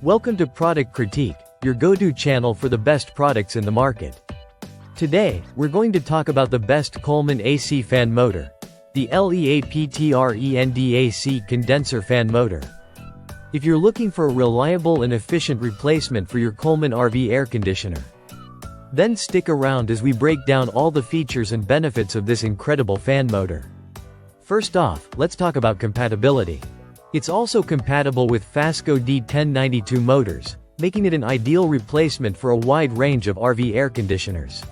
Welcome to Product Critique, your go-to channel for the best products in the market. Today, we're going to talk about the best Coleman AC fan motor, the leaptrend AC Condenser fan motor. If you're looking for a reliable and efficient replacement for your Coleman RV air conditioner, then stick around as we break down all the features and benefits of this incredible fan motor. First off, let's talk about compatibility. It's also compatible with Fasco D1092 motors, making it an ideal replacement for a wide range of RV air conditioners.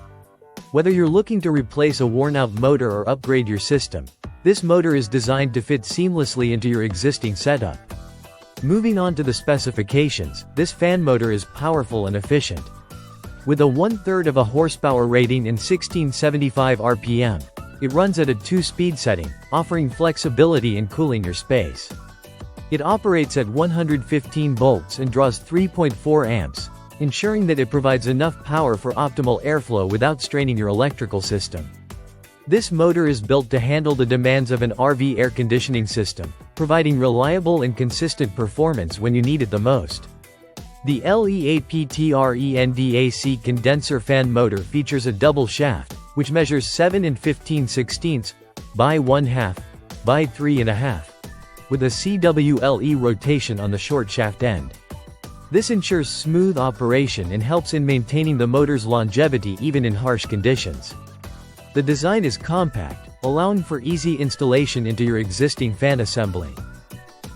Whether you're looking to replace a worn-out motor or upgrade your system, this motor is designed to fit seamlessly into your existing setup. Moving on to the specifications, this fan motor is powerful and efficient. With a 1/3 of a horsepower rating and 1675 RPM, it runs at a 2-speed setting, offering flexibility in cooling your space. It operates at 115 volts and draws 3.4 amps, ensuring that it provides enough power for optimal airflow without straining your electrical system. This motor is built to handle the demands of an RV air conditioning system, providing reliable and consistent performance when you need it the most. The leaptrend AC condenser fan motor features a double shaft, which measures 7 15/16 by 1/2 by 3.5. with a CWLE rotation on the short shaft end. This ensures smooth operation and helps in maintaining the motor's longevity even in harsh conditions. The design is compact, allowing for easy installation into your existing fan assembly.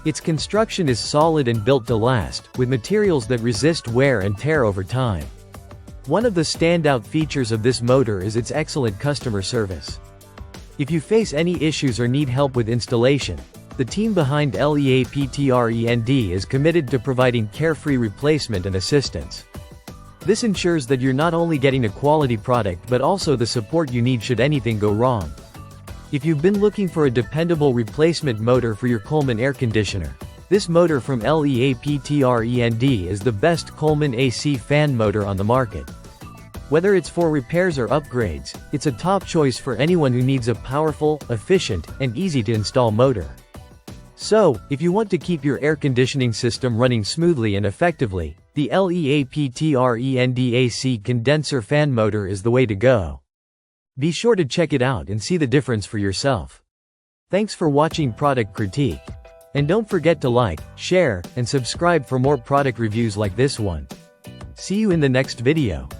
Its construction is solid and built to last, with materials that resist wear and tear over time. One of the standout features of this motor is its excellent customer service. If you face any issues or need help with installation, the team behind leaptrend is committed to providing carefree replacement and assistance. This ensures that you're not only getting a quality product but also the support you need should anything go wrong. If you've been looking for a dependable replacement motor for your Coleman air conditioner, this motor from leaptrend is the best Coleman AC fan motor on the market. Whether it's for repairs or upgrades, it's a top choice for anyone who needs a powerful, efficient, and easy-to-install motor. So, if you want to keep your air conditioning system running smoothly and effectively, the leaptrend AC condenser fan motor is the way to go. Be sure to check it out and see the difference for yourself. Thanks for watching Product Critique. And don't forget to like, share, and subscribe for more product reviews like this one. See you in the next video.